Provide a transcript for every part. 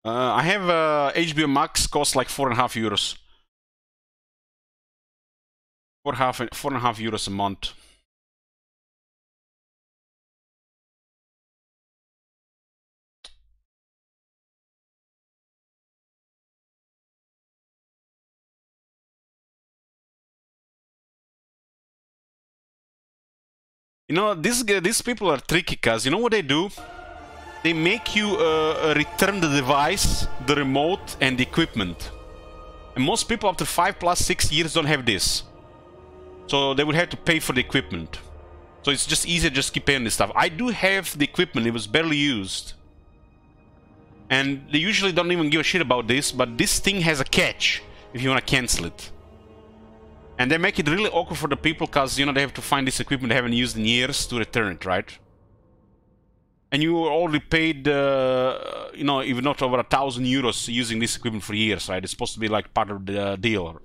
I have HBO Max, costs like €4.50. 4.5 euros a month. You know, these people are tricky, cuz you know what they do? They make you return the device, the remote, and the equipment. And most people after 5 plus 6 years don't have this. So they would have to pay for the equipment. So it's just easier to just keep paying this stuff. I do have the equipment, it was barely used. And they usually don't even give a shit about this, but this thing has a catch if you want to cancel it. And they make it really awkward for the people because, you know, they have to find this equipment they haven't used in years to return it, right? And you already paid, you know, even not over €1,000 using this equipment for years, right? It's supposed to be like part of the deal.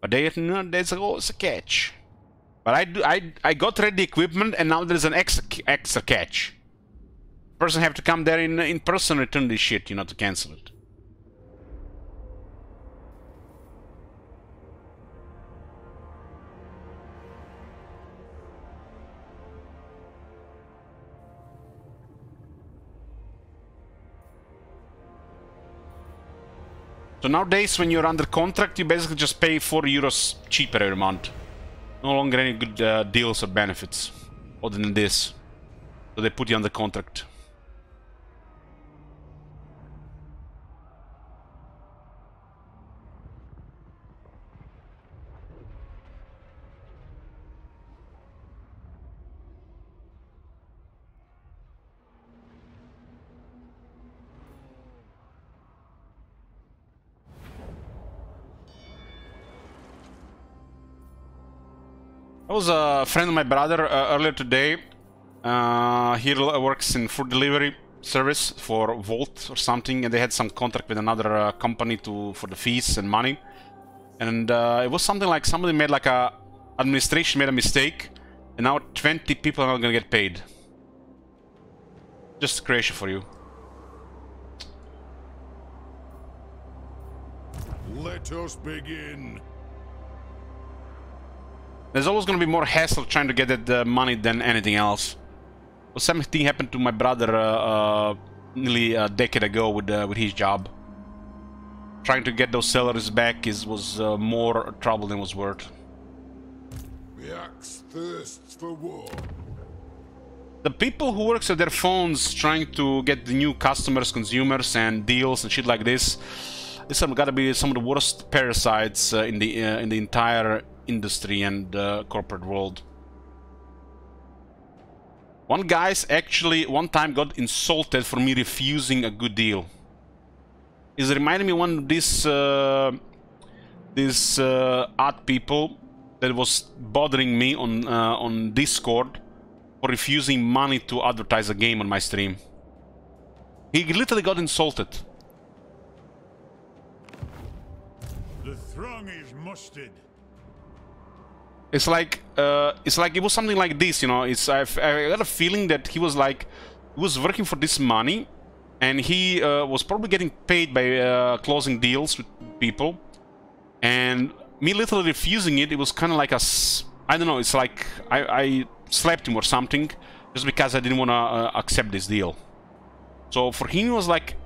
But they, you know, there's always a catch. But I got ready the equipment, and now there's an extra catch. Person have to come there in person, return this shit, you know, to cancel it. So nowadays, when you're under contract, you basically just pay €4 cheaper every month. No longer any good deals or benefits, other than this. So they put you under contract. I was a friend of my brother earlier today. He works in food delivery service for Volt or something, and they had some contract with another company for the fees and money. And it was something like somebody made like administration made a mistake, and now 20 people are not gonna get paid. Just creation for you. Let us begin. There's always going to be more hassle trying to get that money than anything else. Well, something happened to my brother nearly a decade ago with his job. Trying to get those salaries back was more trouble than was worth. The axe thirsts for war. The people who works at their phones trying to get the new customers, consumers, and deals and shit like this, these have got to be some of the worst parasites in the entire industry and corporate world. One guy's actually one time got insulted for me refusing a good deal. It reminded me of one of these odd people that was bothering me on Discord for refusing money to advertise a game on my stream. He literally got insulted. The throng is mustered. It's like it was something like this, you know. I got a feeling that he was working for this money, and he was probably getting paid by closing deals with people, and me literally refusing it. It was kind of like I don't know. It's like I slapped him or something just because I didn't want to accept this deal. So for him, it was like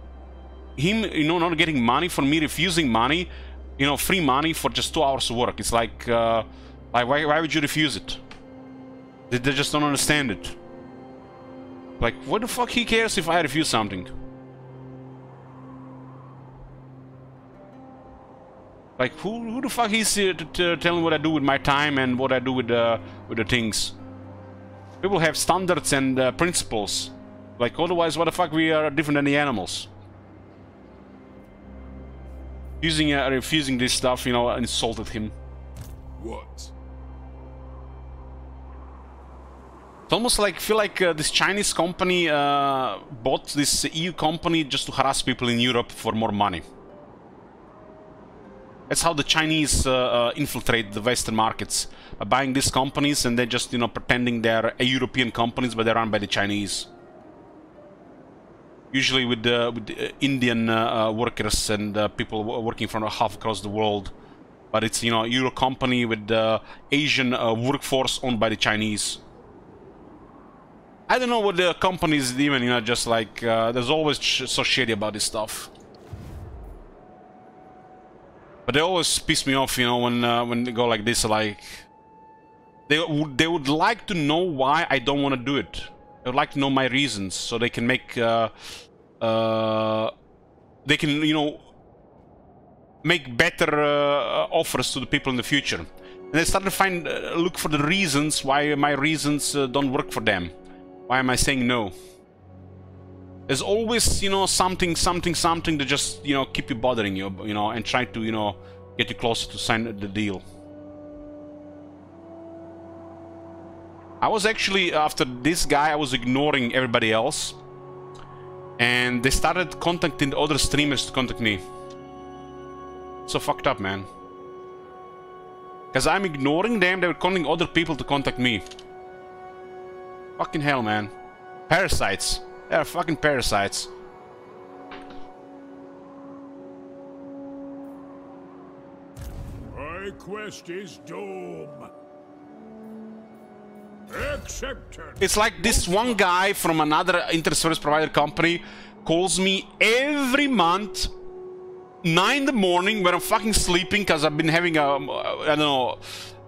him, you know, not getting money for me refusing money, you know, free money for just 2 hours of work. It's like. Why would you refuse it? They just don't understand it. Like, what the fuck he cares if I refuse something? Like, who the fuck is here to tell me what I do with my time and what I do with the things? People have standards and principles. Like, otherwise, what the fuck we are different than the animals? Refusing this stuff, you know, insulted him. What? It's almost like feel like this Chinese company bought this EU company just to harass people in Europe for more money. That's how the Chinese infiltrate the Western markets, by buying these companies and then just, you know, pretending they're European companies, but they're run by the Chinese. usually with Indian workers and people working from half across the world. But it's, you know, Euro company with the Asian workforce owned by the Chinese. I don't know what the company is even, you know, just like, there's always so shady about this stuff. But they always piss me off, you know, when they go like this, like... They would like to know why I don't want to do it. They would like to know my reasons, so they can make... they can, you know... make better offers to the people in the future. And they start to find, look for the reasons why my reasons don't work for them. Why am I saying no? There's always, you know, something to just, you know, keep you bothering you, you know, and try to, you know, get you closer to sign the deal. I was actually, after this guy, I was ignoring everybody else. And they started contacting other streamers to contact me. So fucked up, man. Because I'm ignoring them, they were calling other people to contact me. Fucking hell, man. Parasites. They are fucking parasites. My quest is doom. Accepted. It's like this one guy from another internet service provider company calls me every month, 9 in the morning, when I'm fucking sleeping, because I've been having a, I don't know,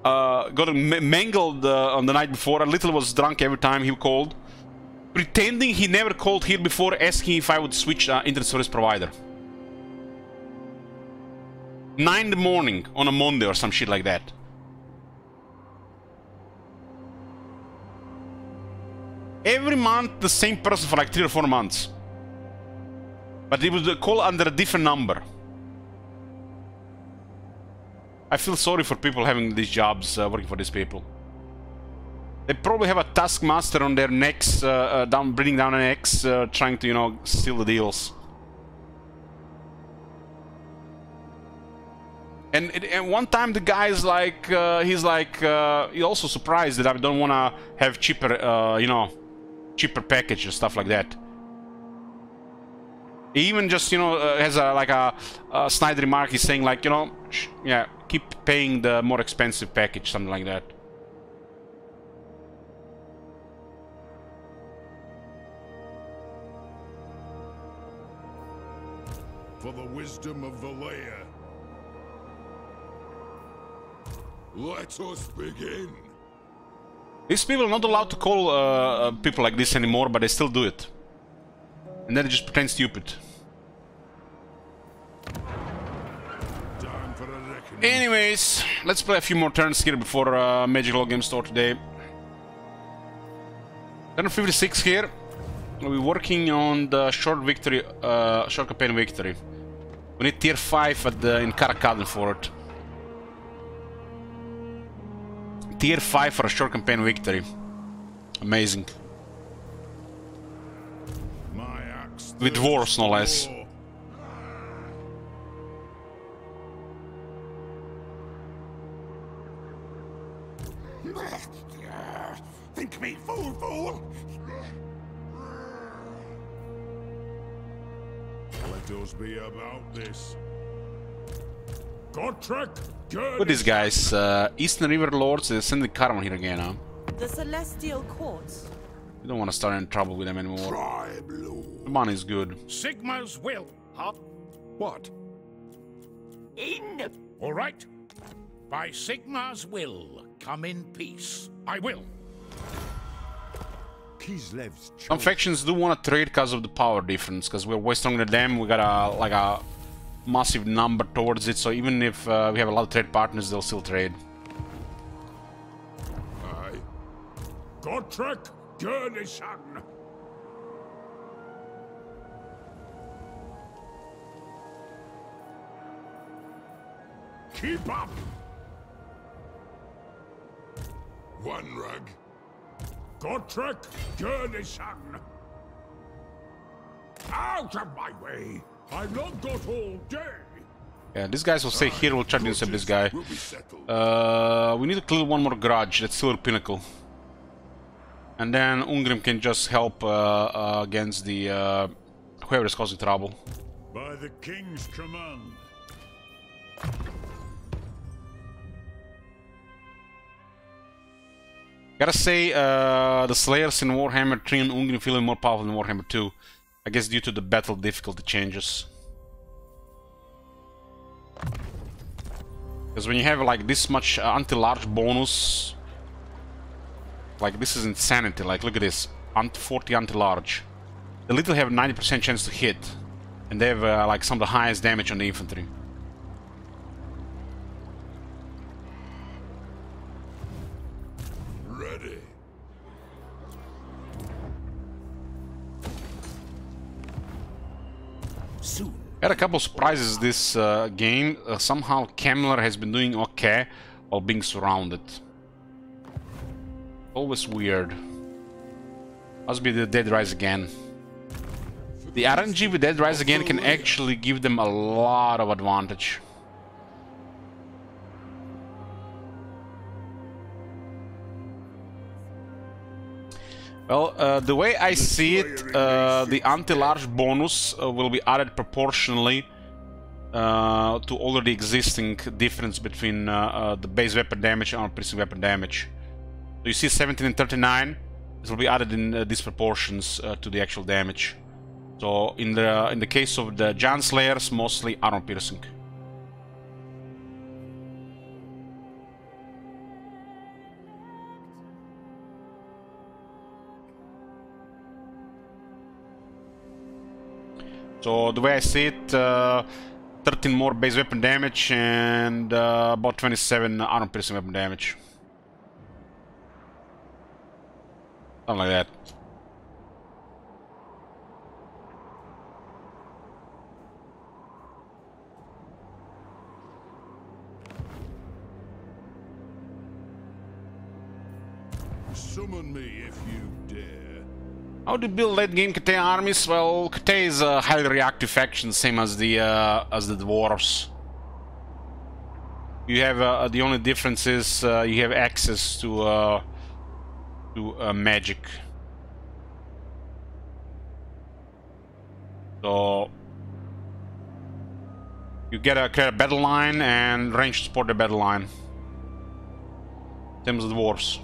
got mangled on the night before. I literally was drunk every time he called, pretending he never called here before, asking if I would switch internet service provider. 9 in the morning on a Monday or some shit like that. Every month, the same person for like 3 or 4 months. But he would call under a different number. I feel sorry for people having these jobs, working for these people. They probably have a taskmaster on their necks, breathing down their necks, trying to, you know, steal the deals. And one time the guy is like, he's also surprised that I don't want to have cheaper, you know, cheaper package and stuff like that. He even just, you know, has a snide remark. He's saying like, you know, yeah, keep paying the more expensive package, something like that. For the wisdom of the layer. Let us begin. These people are not allowed to call people like this anymore, but they still do it. And then they just pretend stupid. Time for a reckoning. Anyways, let's play a few more turns here before Magic Law Game Store today. Turn 56 here. We're working on the short victory, short campaign victory. We need tier 5 at in Karak for it. Tier 5 for a short campaign victory. Amazing. My axe With dwarves, no less. Think me fool. Let us be about this. Gotrek, Look at these guys. Eastern River Lords, they're sending caravan here again, huh? The Celestial Court. We don't want to start any trouble with them anymore. Try blue. The money's good. Sigma's will. Huh? What? In. All right. By Sigma's will, come in peace. I will. Kislev's Some factions do want to trade because of the power difference, because we're way stronger than them. We got a massive number towards it, so even if we have a lot of trade partners, they'll still trade. Aye. Gotrek, Gurnison. Keep up. One rug. Gotrek, Gurnison. Out of my way. I've not got all day. Yeah, these guys will stay here. We'll try to intercept this guy. Will be settled. We need to clear one more grudge. That's Silver Pinnacle. And then Ungrim can just help against the whoever is causing trouble. By the king's command. Gotta say, the Slayers in Warhammer 3 and Ungrim feel more powerful than Warhammer 2. I guess due to the battle difficulty changes. Because when you have like this much anti-large bonus, like this is insanity. Like look at this, 40 anti-large. The little have 90% chance to hit, and they have like some of the highest damage on the infantry. Ready. Soon. Had a couple surprises this game. Somehow Kemmler has been doing okay while being surrounded. Always weird. Must be the Dead Rise Again. The RNG with Dead Rise Again can actually give them a lot of advantage. Well, the way I see it, the anti-large bonus will be added proportionally to already existing difference between the base weapon damage and piercing weapon damage. So you see 17 and 39, this will be added in these proportions to the actual damage. So in the case of the Giant Slayers, mostly armor piercing. So the way I see it, 13 more base weapon damage and about 27 armor piercing weapon damage. Something like that. Summon me if you dare. How to build late game KT armies? Well, KT is a highly reactive faction, same as the dwarves. You have the only difference is you have access to magic. So you get a battle line and range to support the battle line. Same as the dwarves.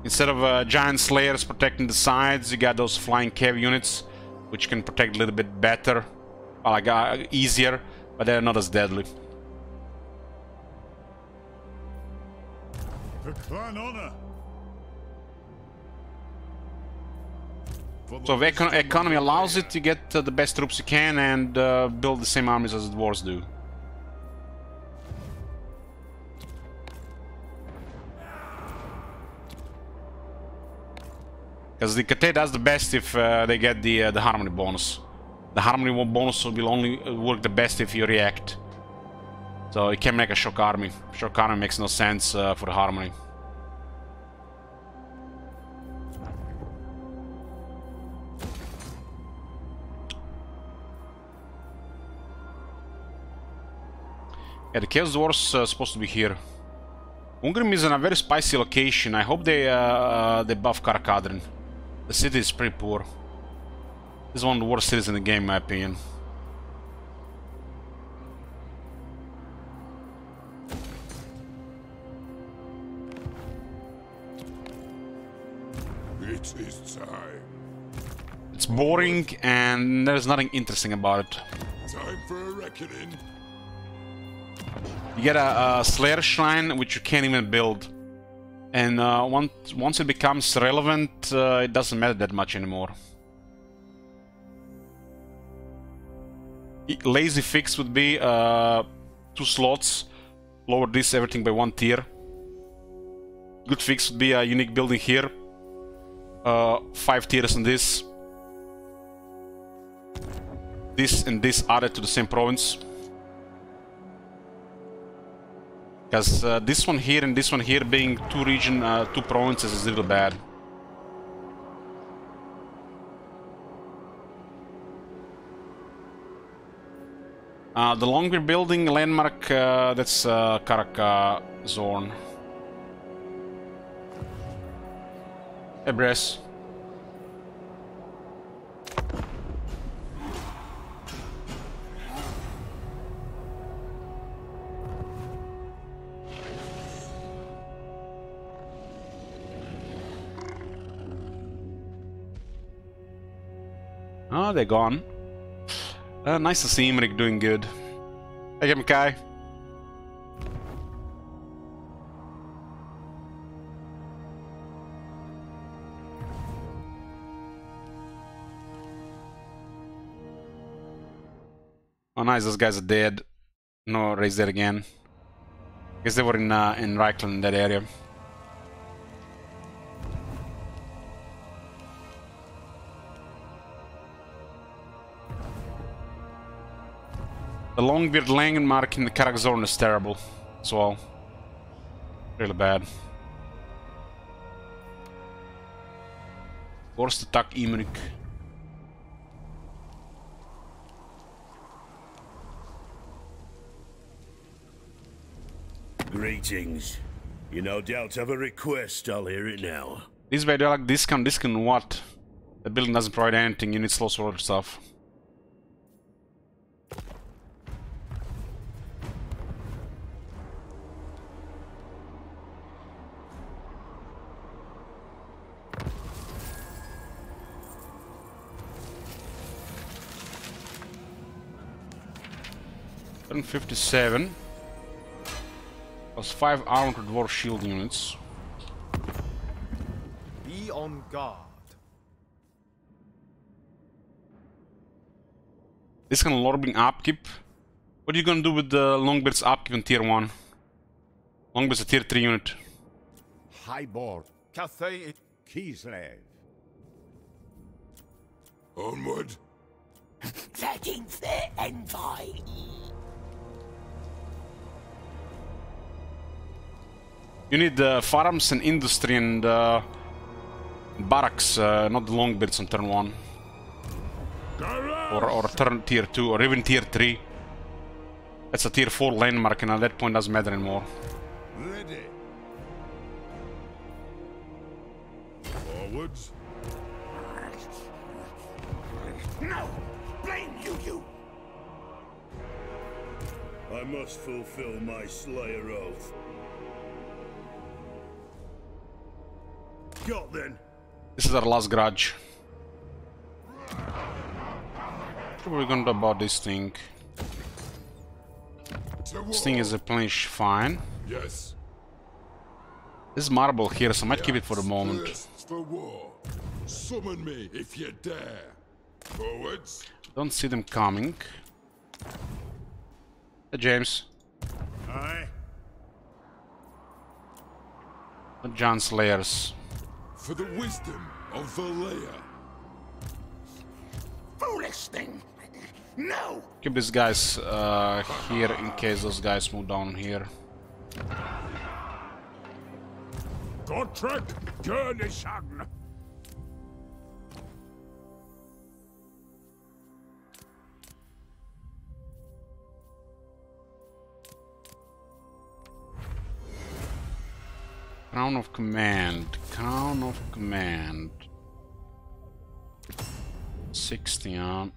Instead of giant slayers protecting the sides, you got those flying cav units, which can protect a little bit better, like easier, but they're not as deadly. For clan honor. So if economy allows it, you get the best troops you can and build the same armies as the dwarves do. Because the KT does the best if they get the harmony bonus. The harmony bonus will only work the best if you react. So you can make a shock army. Shock army makes no sense for the harmony. Yeah, the Chaos Dwarves are supposed to be here. Ungrim is in a very spicy location. I hope they buff Karak. The city is pretty poor. This is one of the worst cities in the game, in my opinion. It is time. It's boring and there's nothing interesting about it. Time for a reckoning. You get a Slayer Shrine, which you can't even build. And once it becomes relevant, it doesn't matter that much anymore. Lazy fix would be 2 slots, lower this everything by 1 tier. Good fix would be a unique building here, 5 tiers in this. This and this added to the same province. Because this one here and this one here being 2 provinces is a little bad. The longer building landmark, that's Karak Zorn. Hey, Bress. Oh, they're gone. Nice to see Imrik doing good. Hey, Kai. Oh, nice. Those guys are dead. No, Ray's dead again. Guess they were in Reichland in that area. The Longbeard landmark in the Karak zone is terrible as well. Really bad. Forced attack Imrik. Greetings. You no doubt have a request, I'll hear it now. This way, they're like discount what? The building doesn't provide anything, you need slow sword stuff. $157. Plus 5 armored dwarf shield units. Be on guard. This kind of Lorbing upkeep. What are you gonna do with the Longbeard's upkeep in tier 1? Longbeard's a tier 3 unit. Highboard. Cathay Kislev. Onward. Treading the envy. You need farms and industry and barracks, not the Longbeards on turn 1. Or turn tier 2, or even tier 3. That's a tier 4 landmark, and at that point doesn't matter anymore. Ready. Forwards. No! Blame you! I must fulfill my Slayer oath. Got then. This is our last grudge. What are we gonna do about this thing? This thing is replenished fine. Yes. This is marble here, so I might keep it for the moment. Fists for war. Summon me if you dare. Forwards. Don't see them coming. Hey, James. Aye. The John Slayers. For the wisdom of Valea. Foolish thing! No! Keep these guys here in case those guys move down here. Gottrek Gurnishan. Crown of Command. Crown of Command. 60 on.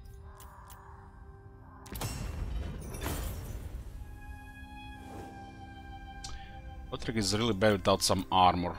Gottrek is really bad without some armor.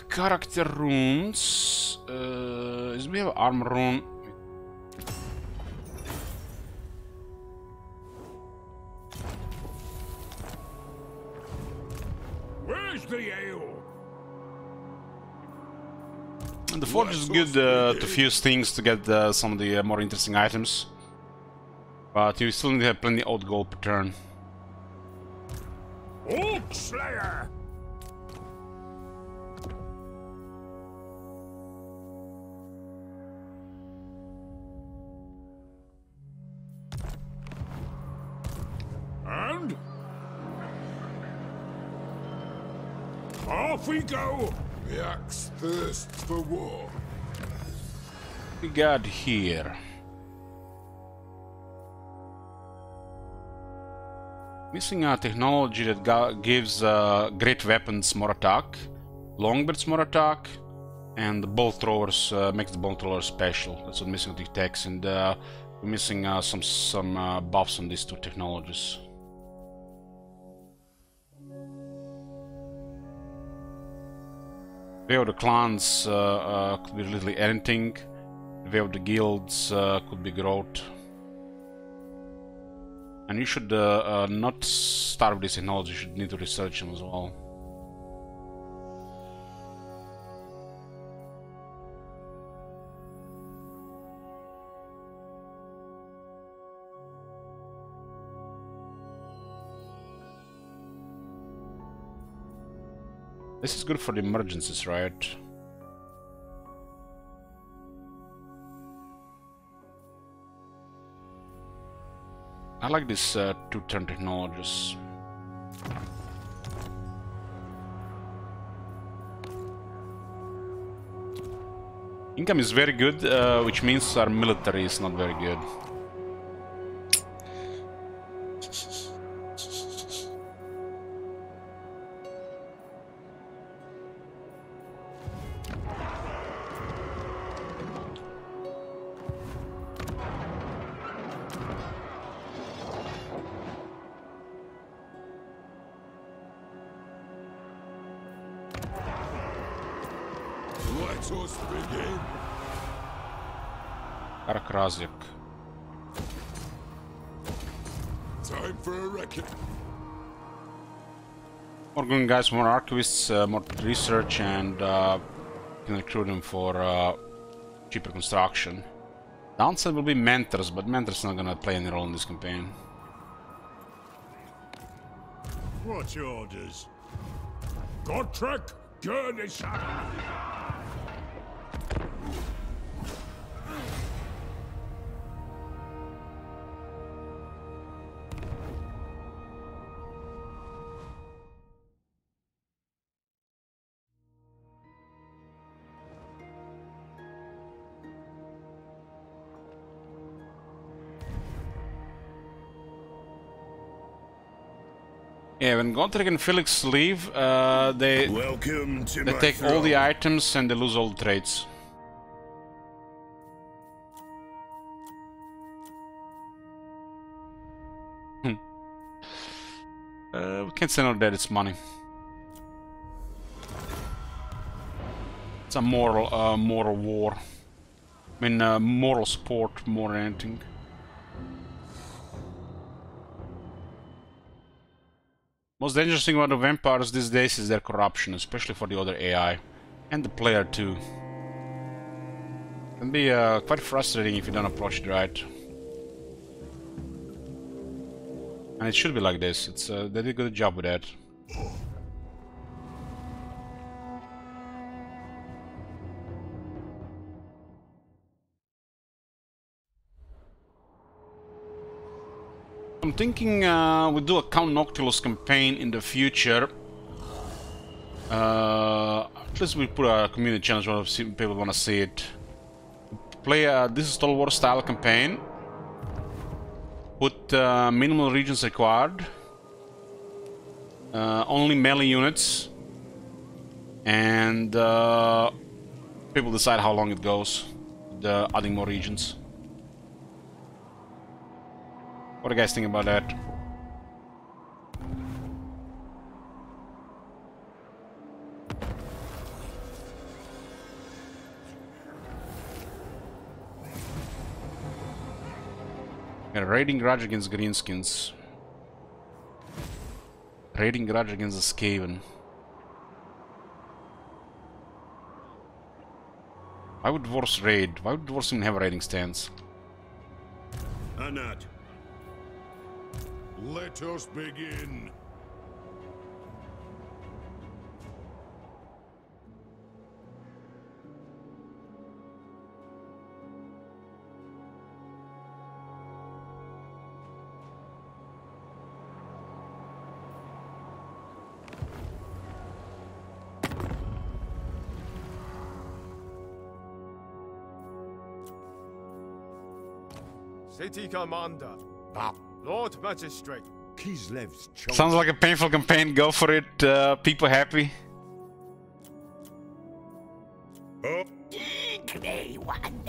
Character runes. Is we have armor rune? Where's the ale? And the forge is good to fuse things to get some of the more interesting items. But you still need to have plenty of old gold per turn. Orc Slayer! And? Off we go! The axe thirsts for war. We got here. Missing a technology that gives great weapons more attack, longboards more attack, and the bolt throwers makes the bolt throwers special. That's what missing the techs, and we're missing some buffs on these two technologies. The way of the clans could be literally anything. The way of the guilds could be growth. And you should not start with this technology, you should need to research them as well. This is good for the emergencies, right? I like these two-turn technologies. Income is very good, which means our military is not very good. Let us begin. Karak. Time for a reckon. More good guys, more archivists, more research, and can recruit them for cheaper construction. Downside will be mentors, but mentors not gonna play any role in this campaign. What's your orders? Gotrek, Gurnishan! Yeah, when Gotrek and Felix leave, they take all the items and they lose all the traits. We can't say no that it's money. It's a moral war. I mean, moral support more than anything. Most dangerous thing about the vampires these days is their corruption, especially for the other AI. And the player too. It can be quite frustrating if you don't approach it right. And it should be like this. It's they did a good job with that. I'm thinking we'll do a Count Noctilus campaign in the future. At least we put a community challenge where people want to see it. Play this is Total War style campaign. Put minimal regions required. Only melee units. And people decide how long it goes. Adding more regions. What do you guys think about that? Yeah, raiding grudge against greenskins. Raiding grudge against the Skaven. Why would dwarves raid? Why would dwarves even have a raiding stance? Anad. Let us begin. City Commander. Lord Magistrate. Kislev's chosen. Sounds like a painful campaign. Go for it. People happy. Oh, Grey one.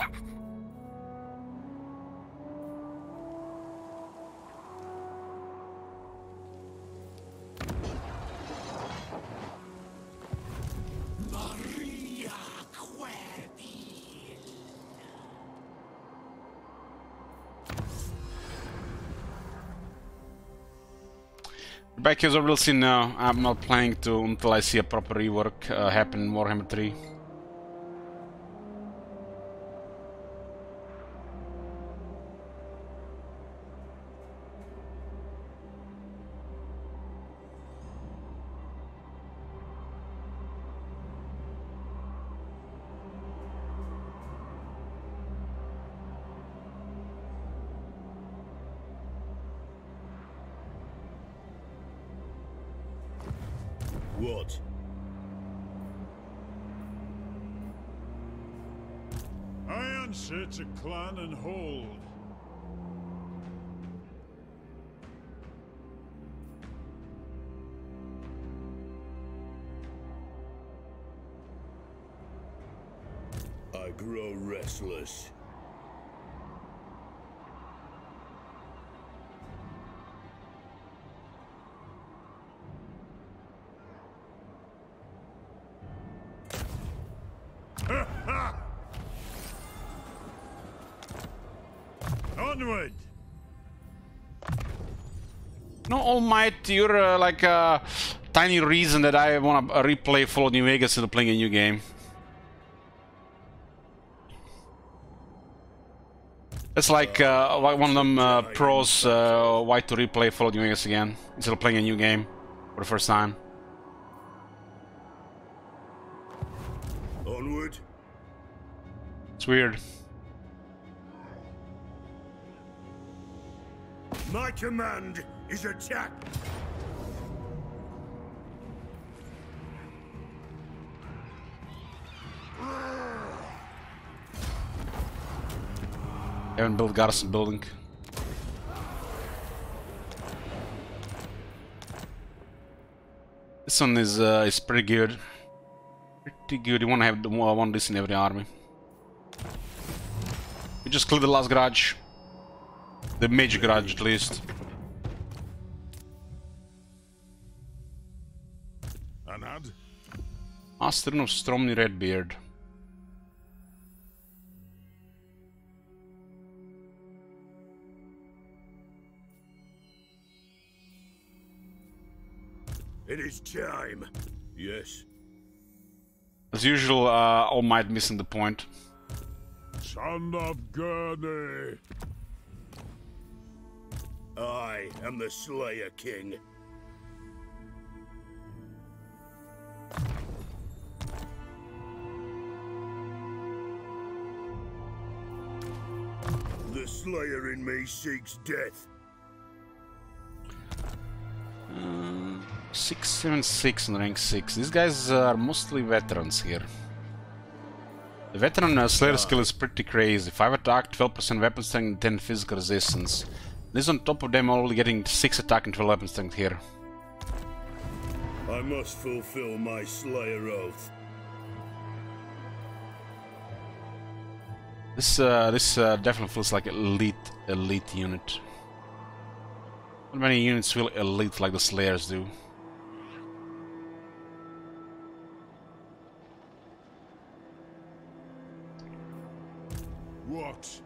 Maria Querbil. Back here, we'll see now. I'm not planning to until I see a proper rework happen in Warhammer 3. what? I answer to clan and hold. I grow restless. Onward! No, All Might, you're like a tiny reason that I want to replay Fallout New Vegas instead of playing a new game. It's like one of them pros why to replay Fallout New Vegas again instead of playing a new game for the first time. Onward. It's weird. My command is attack. Haven't built garrison building. This one is pretty good. Pretty good. You want to have one of this in every army. We just cleared the last garage. The major garage, at least. Anad? Master of Stromny Redbeard. It is time. Yes. As usual, All Might missing the point. Son of Gurney! I am the Slayer King. The Slayer in me seeks death. 676 in rank 6. These guys are mostly veterans here. The veteran Slayer skill is pretty crazy. 5 attack, 12% weapon strength, and 10 physical resistance. This on top of them only getting 6 attack and 12 weapon strength here. I must fulfill my Slayer oath. This definitely feels like elite unit. Not many units feel elite like the Slayers do. What?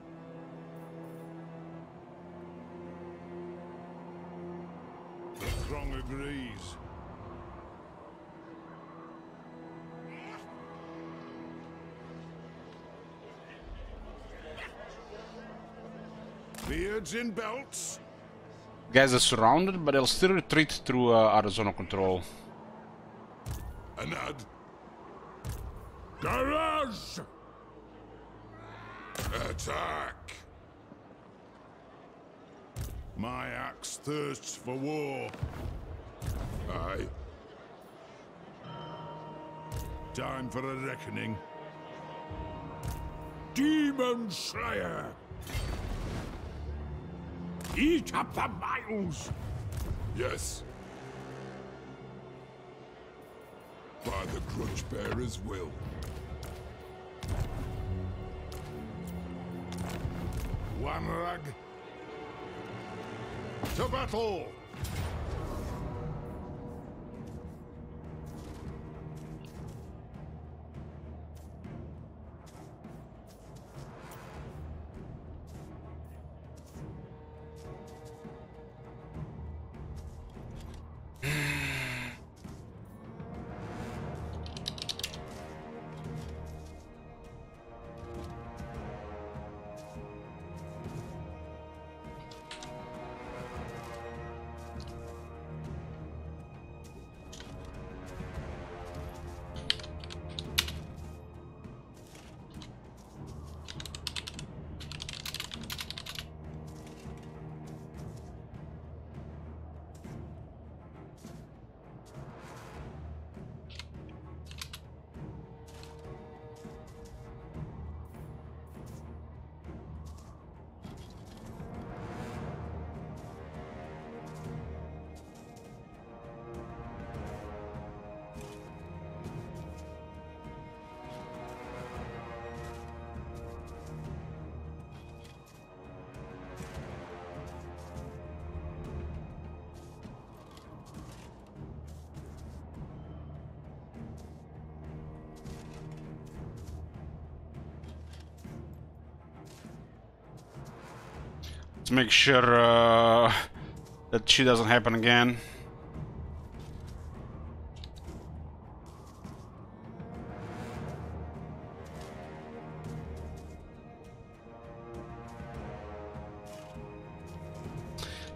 The throng agrees. Beards in belts. Guys are surrounded, but they'll still retreat through Arizona control. Anad. Garage. Attack. My axe thirsts for war. Aye. Time for a reckoning. Demon Slayer! Eat up the miles! Yes. By the Grudge Bearer's will. One rag. To battle! To make sure that shit doesn't happen again.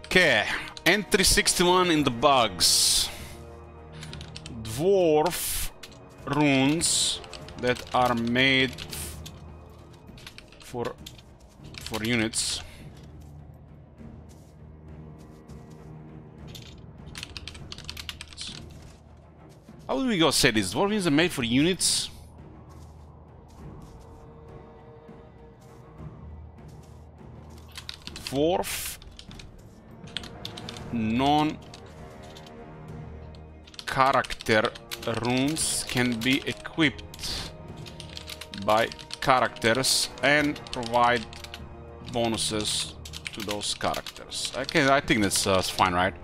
Okay, entry 61 in the bugs. Dwarf runes that are made for units. How do we go say this? Dwarf runes are made for units. Dwarf non-character runes can be equipped by characters and provide bonuses to those characters. Okay, I think that's fine, right?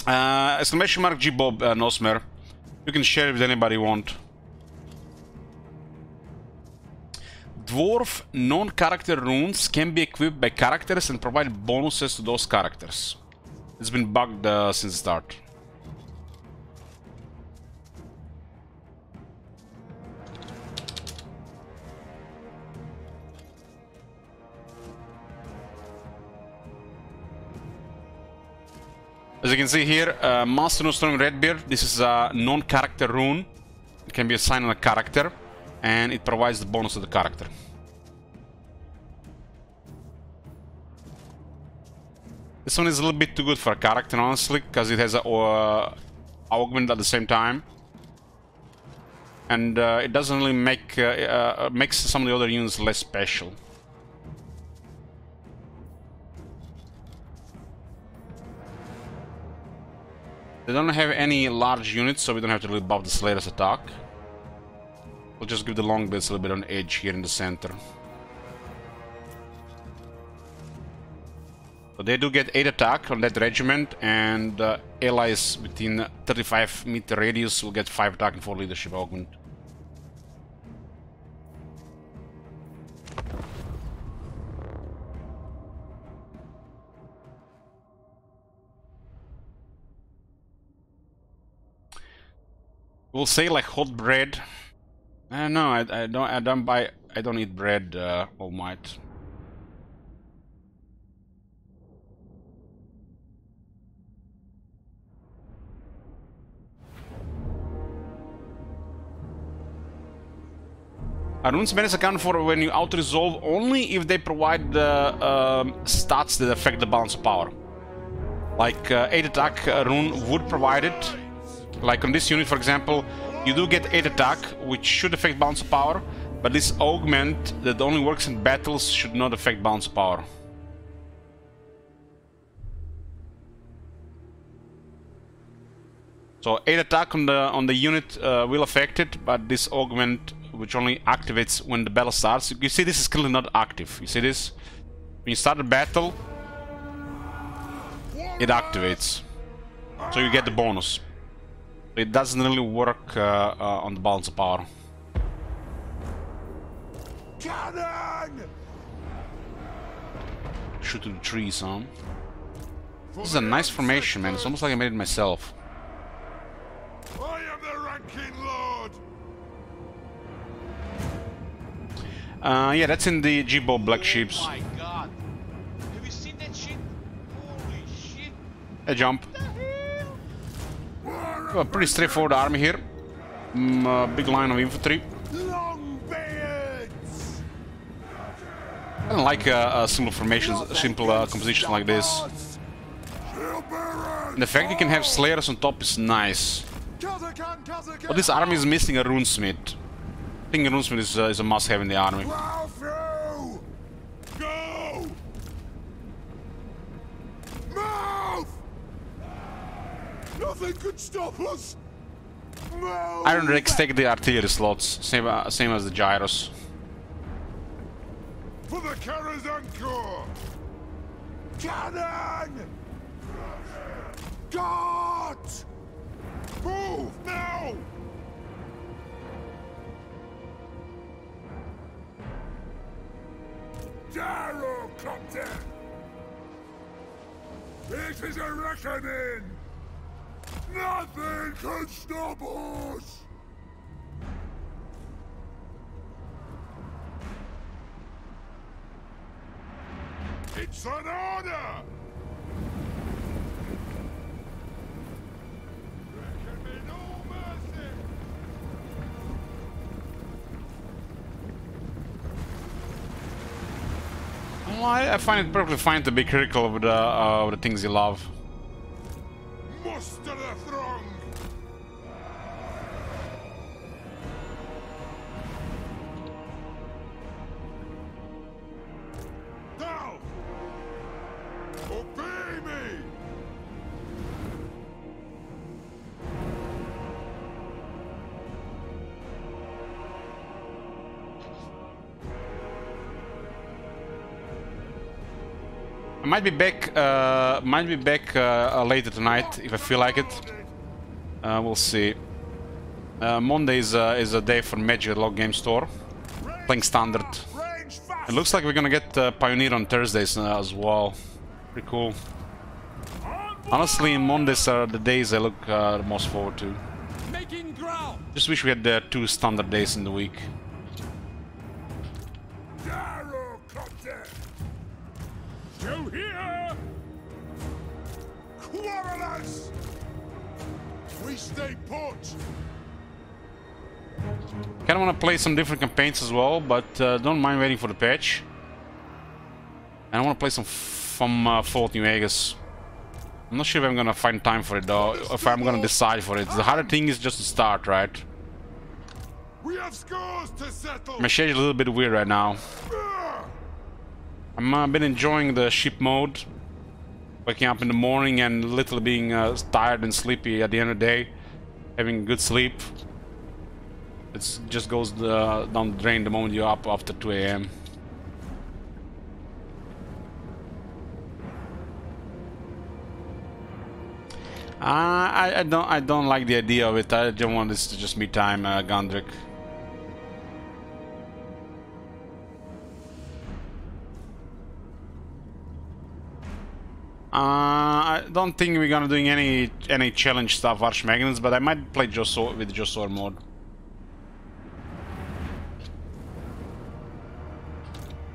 Exclamation mark G Bob Nosmer. You can share it with anybody you want. Dwarf non-character runes can be equipped by characters and provide bonuses to those characters. It's been bugged since the start. As you can see here, Master No Storm Redbeard, this is a non-character rune. It can be assigned on a character, and it provides the bonus to the character. This one is a little bit too good for a character, honestly, because it has a augment at the same time. And it doesn't really make makes some of the other units less special. They don't have any large units, so we don't have to really buff the Slayer's attack. We'll just give the Longblades a little bit on edge here in the center. So they do get 8 attack on that regiment, and allies within 35-meter radius will get 5 attack and 4 leadership augment. We'll say like hot bread. No, I don't eat bread, All Might. Runes ban is accounted for when you auto-resolve only if they provide the stats that affect the balance of power. Like 8 attack rune would provide it. Like on this unit, for example, you do get 8 attack, which should affect balance of power, but this augment that only works in battles should not affect balance of power. So 8 attack on the unit will affect it, but this augment, which only activates when the battle starts. You see, this is clearly not active. You see this? When you start a battle, it activates, so you get the bonus. It doesn't really work on the balance of power. Cannon! Shoot to the trees, huh? This is a nice formation, man. It's almost like I made it myself. I am the ranking lord! Yeah, that's in the Jibo Black Sheeps. Oh my god. Have you seen that shit? Holy shit. A jump. A pretty straightforward army here. Big line of infantry. Longbeards! I don't like simple formations, simple compositions like this. And the fact you can have slayers on top is nice. But this army is missing a runesmith. I think a runesmith is a must-have in the army. Plow through! Go! Move! Nothing could stop us! Move! Iron Rex take the artillery slots, same as the gyros. For the Karazhan Corps! Cannon! God! Move now! Gyrocopter! It is a reckoning! Nothing can stop us! It's an honor! Reckon me no mercy! Well, I find it perfectly fine to be critical of the things you love. Muster the throng! Now! Obey me! I might be back. Later tonight if I feel like it. We'll see. Monday is a day for Magic at Log Game Store. Playing standard. Range fast! It looks like we're gonna get Pioneer on Thursdays as well. Pretty cool. Honestly, Mondays are the days I look the most forward to. Making ground! Just wish we had 2 standard days in the week. Gyrocopter! Still here! Quarrelers! We stay put! Kinda wanna play some different campaigns as well, but don't mind waiting for the patch. And I wanna play some from Fallout New Vegas. I'm not sure if I'm gonna find time for it though, if I'm gonna decide for it. The harder thing is just to start, right? We have scores to settle! My schedule's a little bit weird right now. I've been enjoying the ship mode. Waking up in the morning and literally being tired and sleepy at the end of the day. Having good sleep. It just goes down the drain the moment you're up after 2 AM. I don't like the idea of it. I don't want this to just be time, Gondrick. I don't think we're gonna doing any challenge stuff, Archmagnus, but I might play with Josor mode.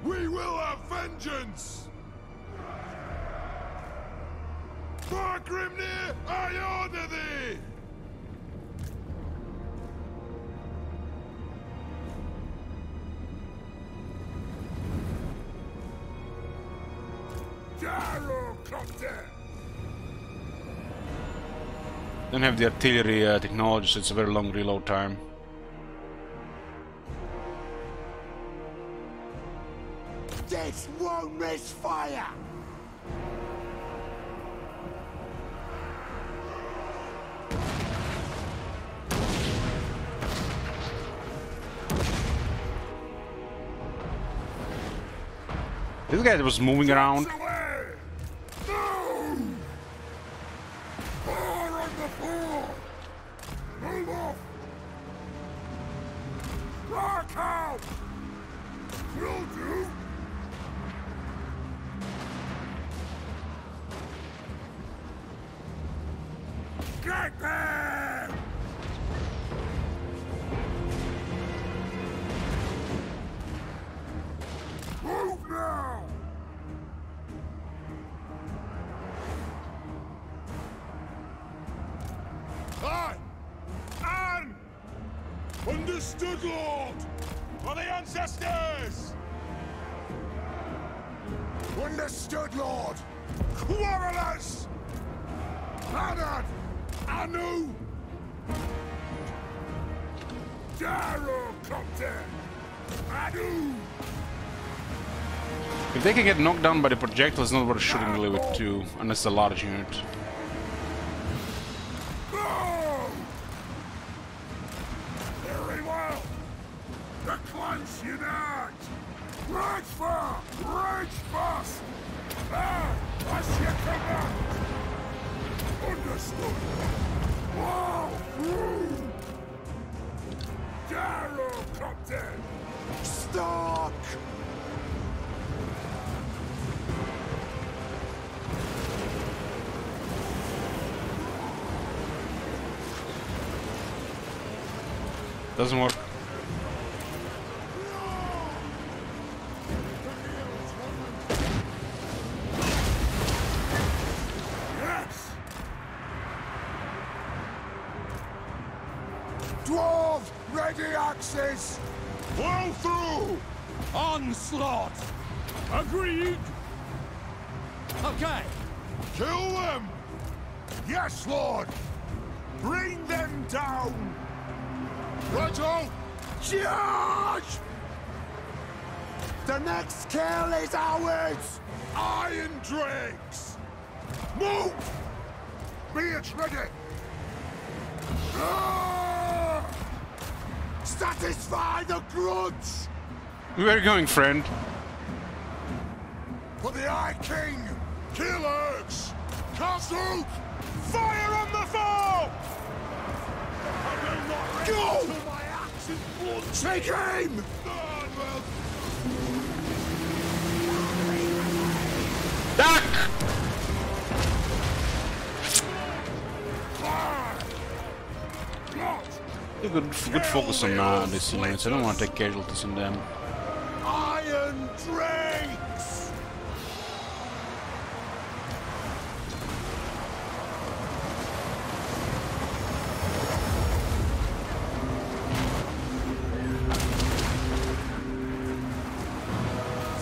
We will have vengeance! For Grimnir, I order thee! Don't have the artillery technology, so it's a very long reload time. This won't miss fire! This guy was moving around. Get there! Move now! Aye! Anne! Understood, Lord! For the ancestors! Understood, Lord! Quarrelers! Hadad! Anu! Gyrocopter! Anu! If they can get knocked down by the projectile, it's not worth shooting really with two, unless it's a large unit. Very well! The clans unite! Rage far! Rage fast! As you command! Understood! Wow! Gyrocopter! Stock! Doesn't work. Yes! Dwarves, ready axes! Blow through! Onslaught! Agreed! Okay. Kill them! Yes, Lord! Bring them down! Righto! Charge! The next kill is ours! Iron Drakes! Move! Be it ready! Ah! Satisfy the grudge! Where are you going, friend? For the Eye King! Kill Urgs! Castle! Fire on the foe! Go! My axe is blood. Take aim! Duck! Good focus on these units. I don't want to take casualties on them. Iron Drakes!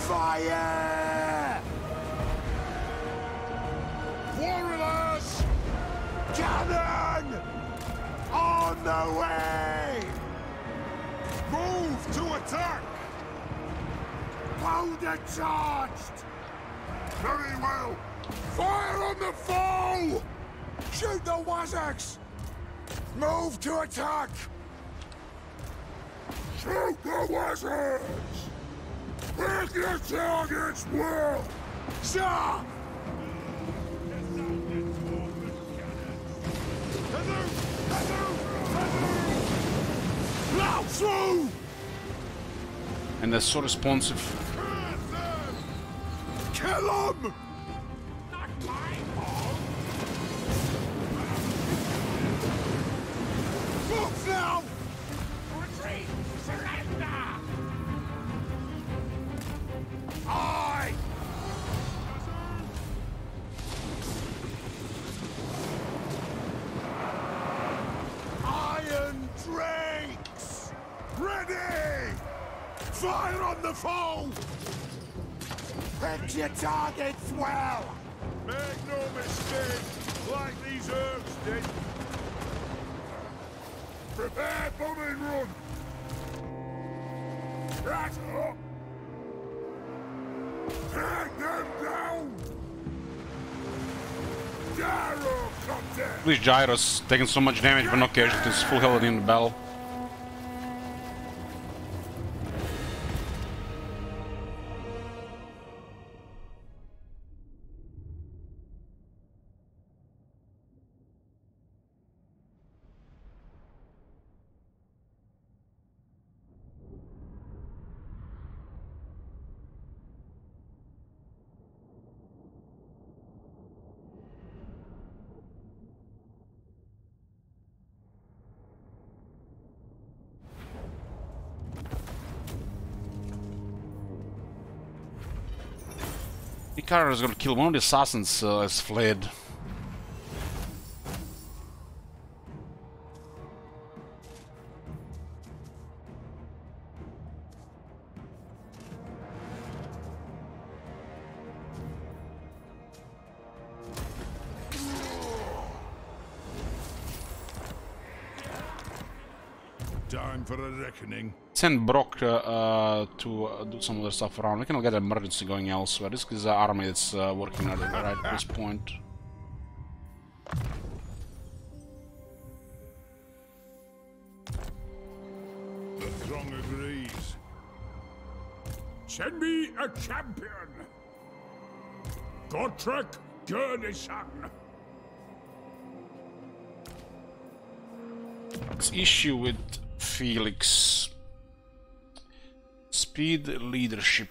Fire! Warriors! Cannon! On the way! Move to attack! Powder charged! Very well! Fire on the foe! Shoot the Wazags! Move to attack! Shoot the Wazags! Pick your targets well! Sir! Now through! And they're so responsive. Kill him! Move now! Retreat! Surrender! Aye! Iron Drakes! Ready! Fire on the foe! Pick your targets well! Make no mistake, like these herbs did. Prepare bombing run! Right up! Take them down! Gyro contact! At least Gyro's taking so much damage but no casualties, full health in the battle. Karak is gonna kill one of the assassins has fled. Time for a reckoning. Send Brock to do some other stuff around. We can get an emergency going elsewhere. This is an army that's working right at this point. The throng agrees. Send me a champion! Gotrek Gurnison! This issue with Felix. Speed leadership.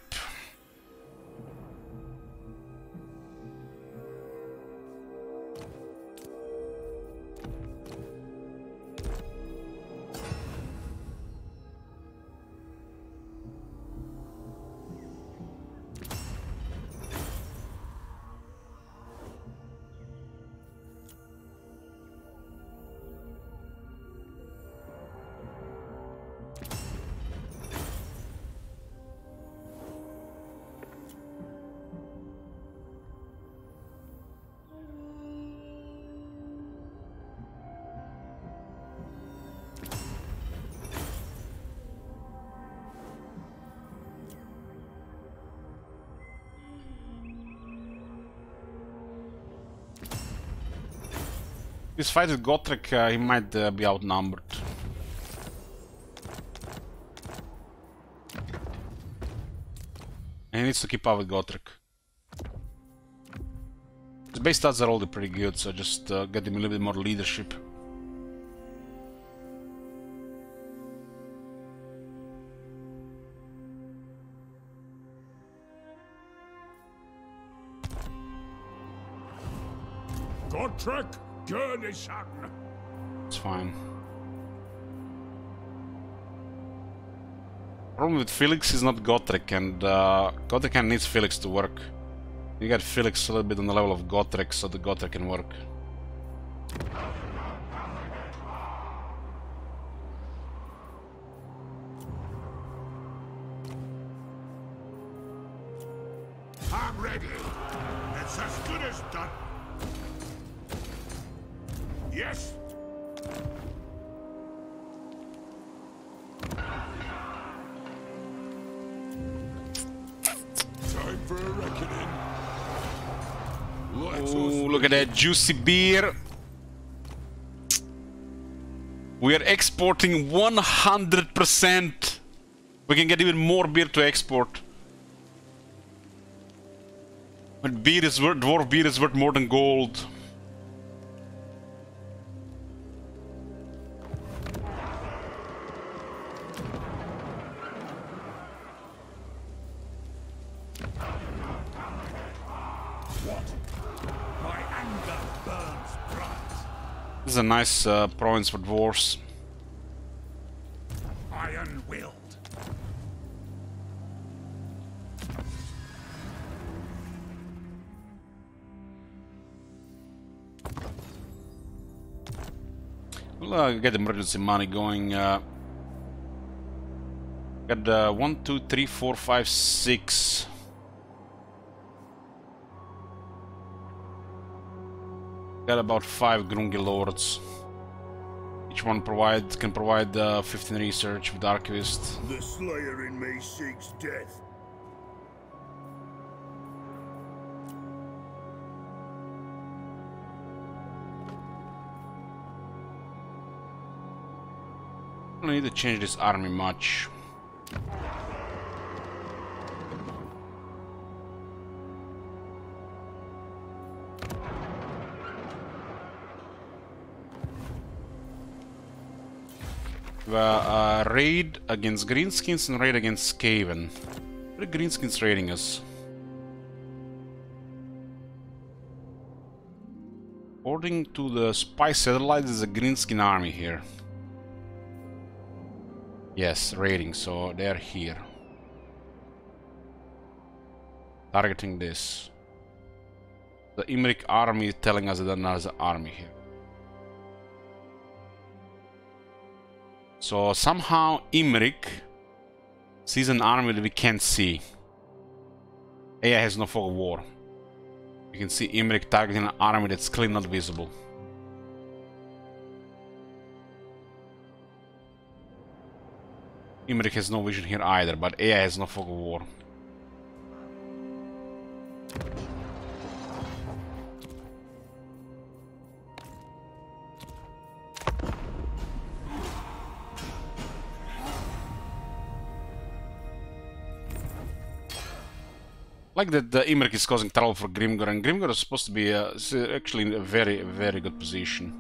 This fight with Gotrek, he might be outnumbered. And he needs to keep up with Gotrek. His base stats are already pretty good, so just get him a little bit more leadership. Gotrek Gurnison! It's fine. Problem with Felix is not Gotrek, and Gotrek needs Felix to work. You get Felix a little bit on the level of Gotrek, so the Gotrek can work. I'm ready. It's as good as done. Yes. Time for a reckoning. Ooh, look at that juicy beer. We are exporting 100%. We can get even more beer to export. But beer is worth, dwarf beer is worth more than gold. This is a nice province for dwarves. Iron-willed. We'll get emergency money going. Got 1, 2, 3, 4, 5, 6. Got about 5 Grungi Lords. Each one can provide 15 research with Archivist. The Slayer in me seeks death. I don't need to change this army much. Raid against Greenskins and raid against Skaven. What are Greenskins raiding us? According to the spy satellite, there's a Greenskin army here. Yes, raiding, so they're here. Targeting this. The Imrik army is telling us that there's an army here. So somehow Imrik sees an army that we can't see. AI has no fog of war. You can see Imrik targeting an army that's clearly not visible. Imrik has no vision here either, but AI has no fog of war. Like that Imrik is causing trouble for Grimgor, and Grimgor is supposed to be actually in a very, very good position.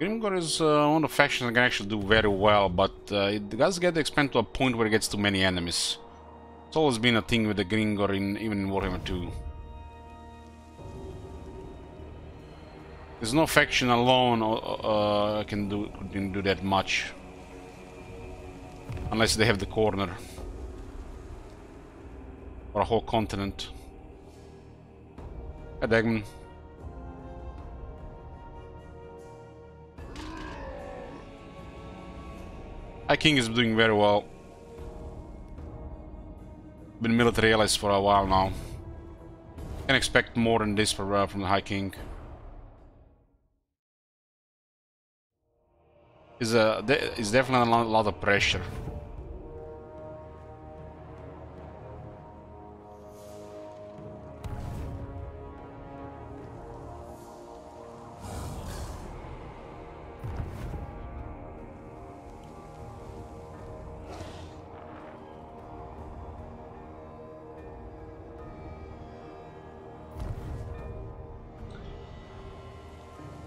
Grimgor is one of the factions that can actually do very well, but it does get to expand to a point where it gets too many enemies. It's always been a thing with the Grimgor even in Warhammer 2. There's no faction alone can do that much. Unless they have the corner. Or a whole continent. A Dagman. High King is doing very well. Been military allies for a while now. Can expect more than this from the High King. Is definitely a lot of pressure.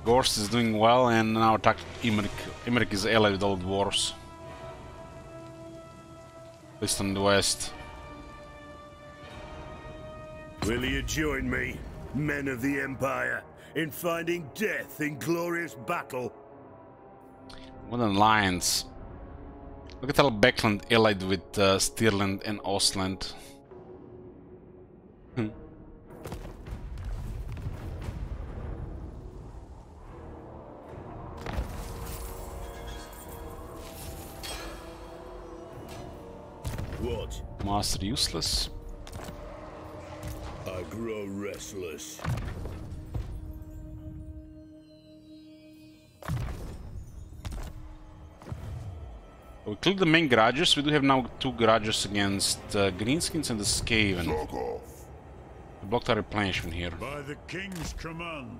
Gorst is doing well, and now attack Imrik. Imrik is allied with all dwarves. At least on the west. Will you join me, men of the Empire, in finding death in glorious battle? What an alliance. Look at how Beckland allied with Stirland and Ostland. What? Master useless. I grow restless. We killed the main garages. We do have now 2 garages against Greenskins and the Skaven. We blocked our replenishment here. By the King's command.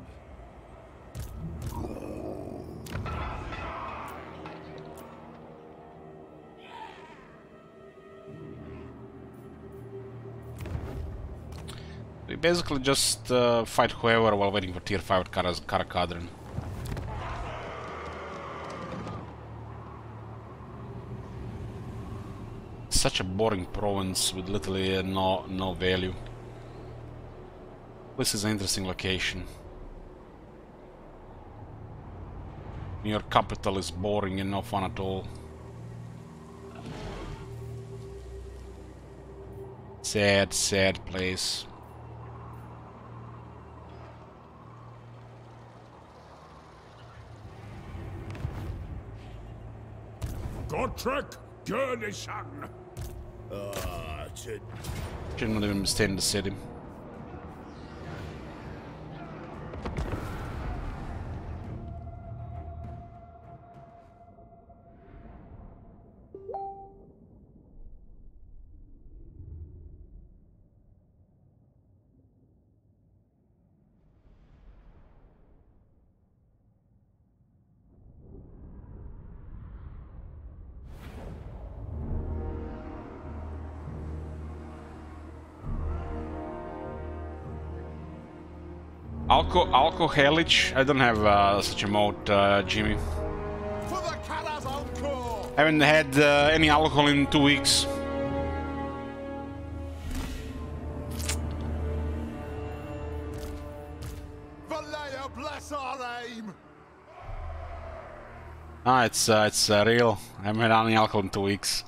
We basically just fight whoever while waiting for tier 5 at Karak Kadrin. Such a boring province with literally no value. This is an interesting location. Your capital is boring and no fun at all. Sad, sad place. Gotrek Gurnison. Ah, Should not even stay in the city. Alcoholic? I don't have such a mode, Jimmy. For the Karas encore! I haven't had any alcohol in 2 weeks. Valleya bless our aim! Ah, it's real. I haven't had any alcohol in 2 weeks.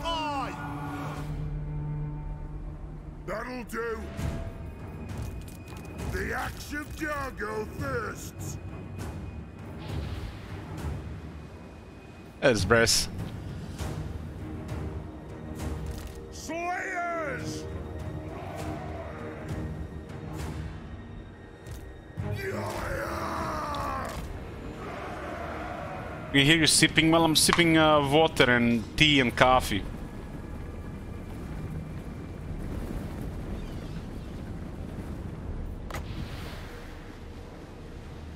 Aye! That'll do. The axe of Jargo thirsts. There's Bress. Slayers! Yeah! You hear you sipping? Well, I'm sipping water and tea and coffee.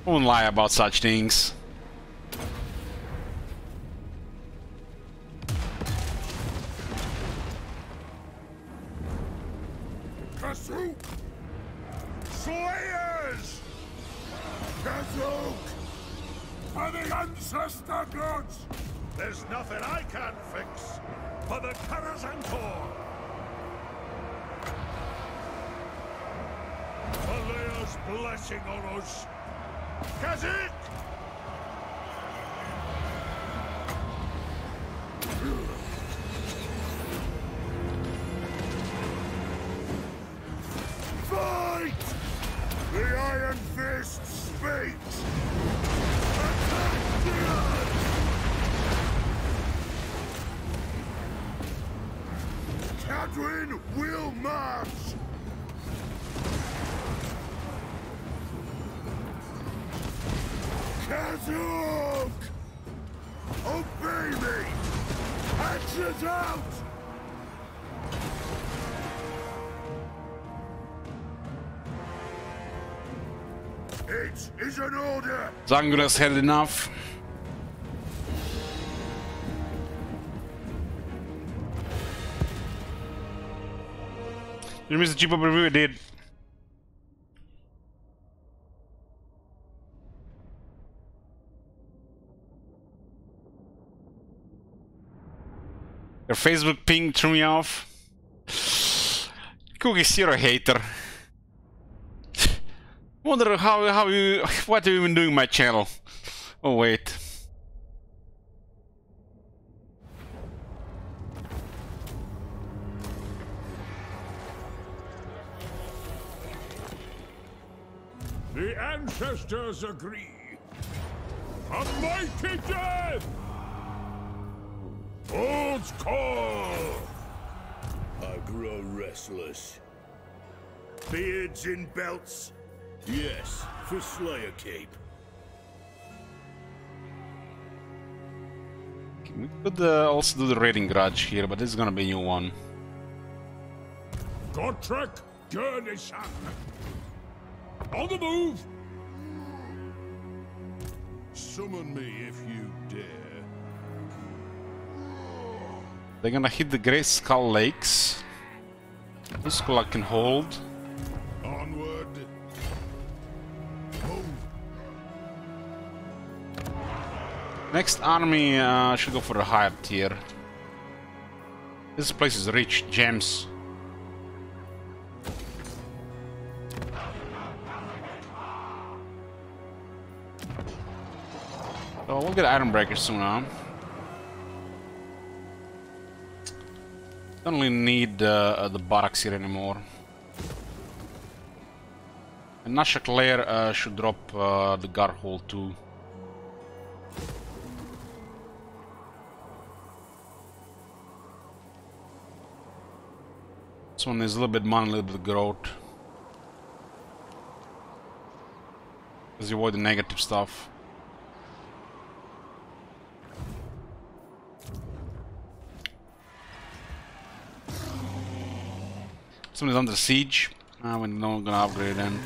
Won't lie about such things. Kasuk! Slayers! Kasuk! For the ancestor gods! There's nothing I can't fix for the Karas encore! Valleya's blessing on us! Kazik! Fight! The Iron Fist speaks! Attack Dion! Kadrin will march! Kazuk! Obey me! Axes out! It is an order! Zangula's had enough. You missed the cheap review I did. Your Facebook ping threw me off. Cookies, you're a hater. Wonder how you, what are you even doing on my channel? Oh wait. The ancestors agree. A mighty death! Old's call! I grow restless. Beards in belts? Yes, for Slayer Cape. We could also do the raiding grudge here, but this is gonna be a new one. Gotrek Gurnishan! On the move! Summon me if you dare. They're gonna hit the Great Skull Lakes. This skull I can hold. Onward. Move. Next army should go for the higher tier. This place is rich, gems. So we'll get Iron Breaker soon on. Don't really need the barracks here anymore. And Nashak Lair should drop the guard hole too. This one is a little bit money, a little bit growth. Because you avoid the negative stuff. Someone is under siege. We're not gonna upgrade them.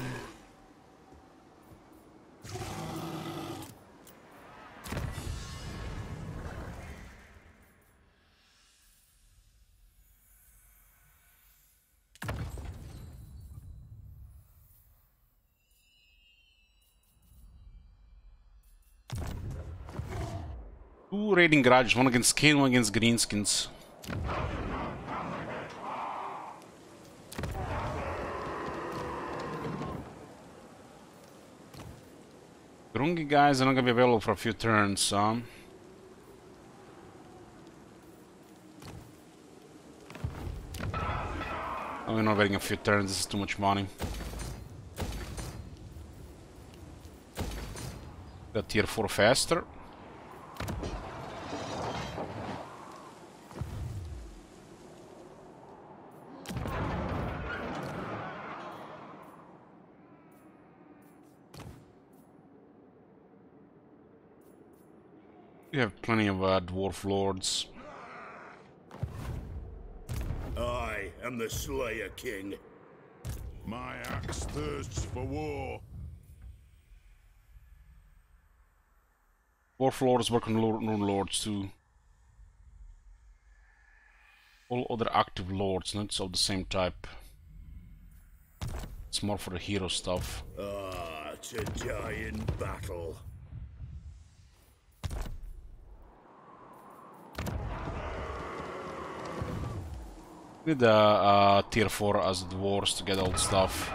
Two raiding garages, one against Kane, one against Greenskins. Grungy guys are not gonna be available for a few turns, so... Oh, we're not waiting a few turns, this is too much money. Got tier 4 faster. We have plenty of dwarf lords. I am the Slayer King. My axe thirsts for war. Dwarf lords work on rune lords too. All other active lords, not of the same type. It's more for the hero stuff. Ah, to die in battle. Need tier 4 as the dwarves to get all the stuff.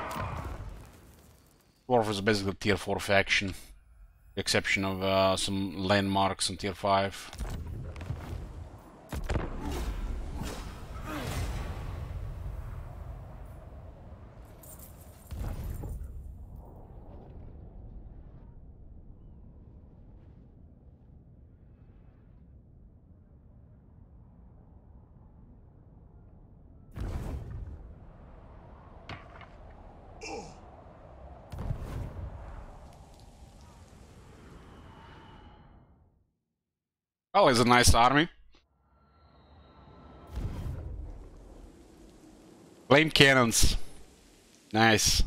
Dwarf is basically tier 4 faction. The exception of some landmarks on tier 5. Oh, it's a nice army. Flame cannons. Nice.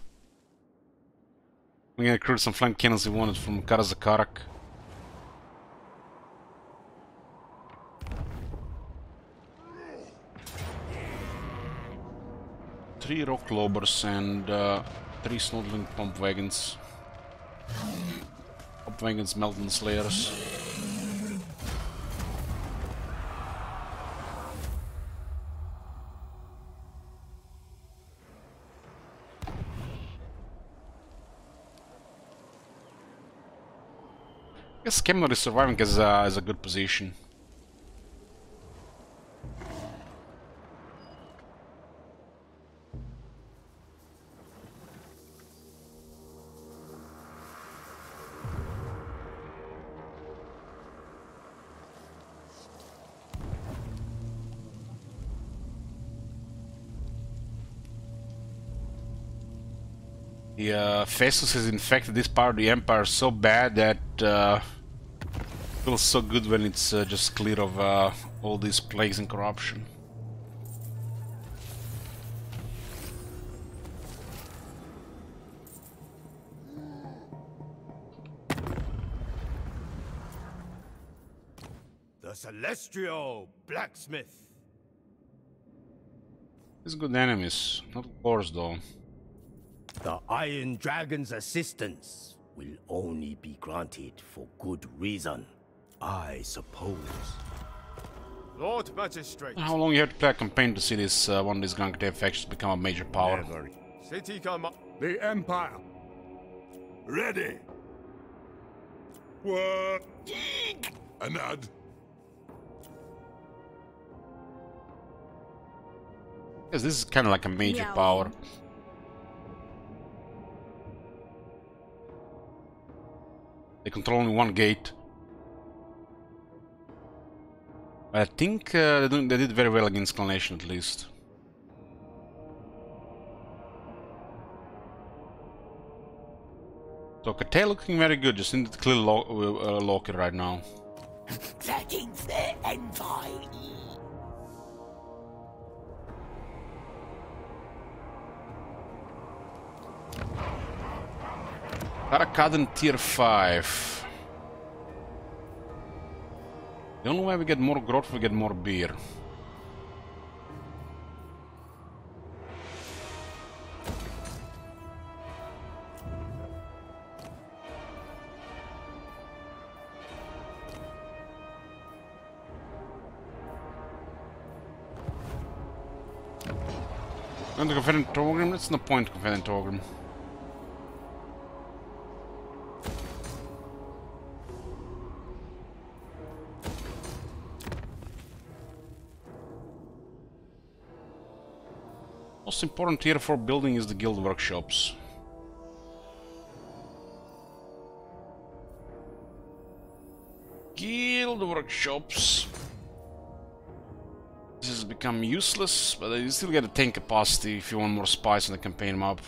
We're gonna recruit some flame cannons we wanted from Karak. Three rock lobers and 3 snoodling pump wagons. Pump wagons, melting slayers. I guess Kemler is surviving as a good position. The Festus has infected this part of the Empire so bad that feels so good when it's just clear of all these plagues and corruption. The Celestial Blacksmith. These good enemies, not wars though. The Iron Dragon's assistance will only be granted for good reason, I suppose. Lord Magistrate. How long you have to play a campaign to see this one of these Grand Crate factions become a major power? City Command. The Empire. Ready. What? Anad. Yes, this is kind of like a major power. They control only one gate. I think they did very well against Clanation at least. So Katay looking very good, just need to clear Loki right now. That is the Empire. Kadrin tier 5. The only way we get more growth, we get more beer. And the Confederate that's no point to Confederate. Most important tier 4 building is the guild workshops. Guild workshops. This has become useless, but you still get a tank capacity if you want more spies on the campaign map.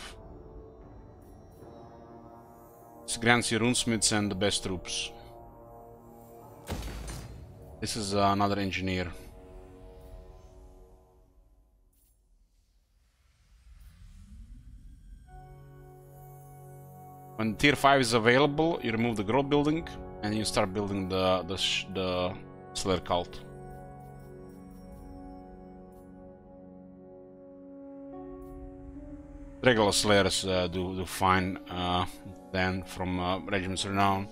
This grants you runesmiths and the best troops. This is another engineer. When tier 5 is available, you remove the growth building and you start building the Slayer cult. Regular Slayers do fine then from Regiment's Renown.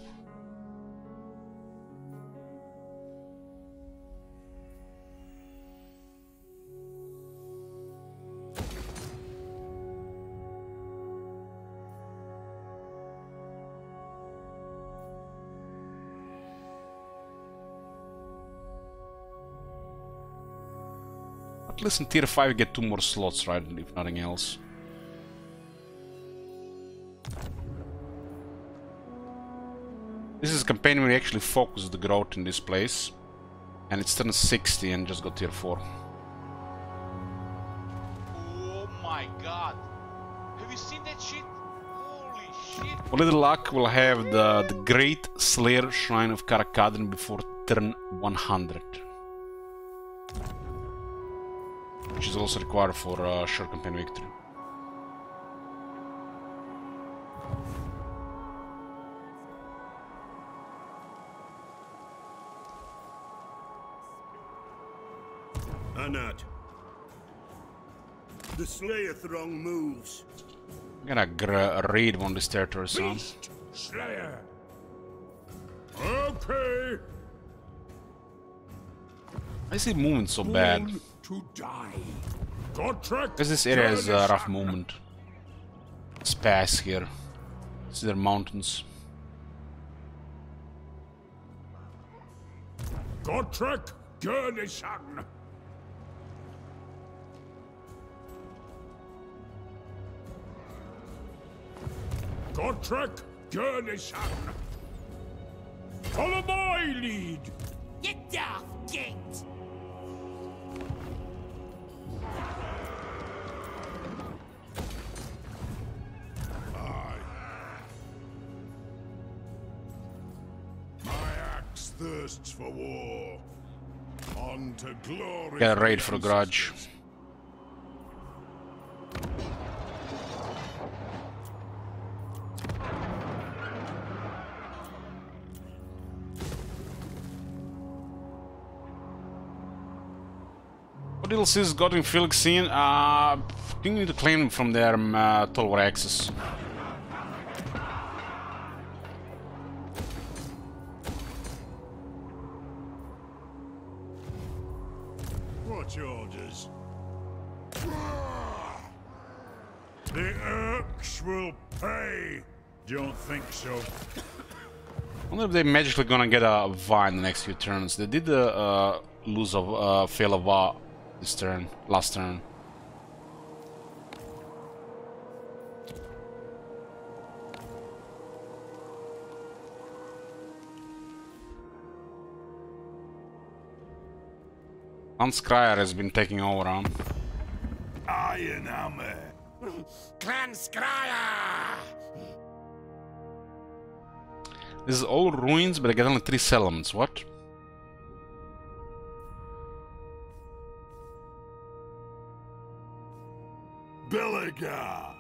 At least in tier 5 you get 2 more slots, right, if nothing else. This is a campaign where we actually focus the growth in this place. And it's turned 60 and just got tier 4. Oh my god. Have you seen that shit? Holy shit. With little luck, we'll have the Great Slayer Shrine of Karak Kadrin before turn 100. Which is also required for a short campaign victory. Anat. The Slayer throng moves. I'm gonna raid one of these territories now. Slayer. Okay. I see movement so bad. To die. Godtrek. Because this area has rough movement. Spas here. See their mountains. Godtrek. Gurnishan. Godtrek. Gurnishan. Follow my lead. Get down, gate! My axe thirsts for war. On to glory. Get a raid for a grudge. What else is got in Felix in? You need to claim them from their tower access. What orders? The Urks will pay. Don't think so. I wonder if they're magically gonna get a Va in the next few turns. They did lose a fail of Va this turn, last turn. Anskryer has been taking over on. Iron Hammer. Clan Scryer! This is all ruins, but I get only 3 settlements. What? Belagar.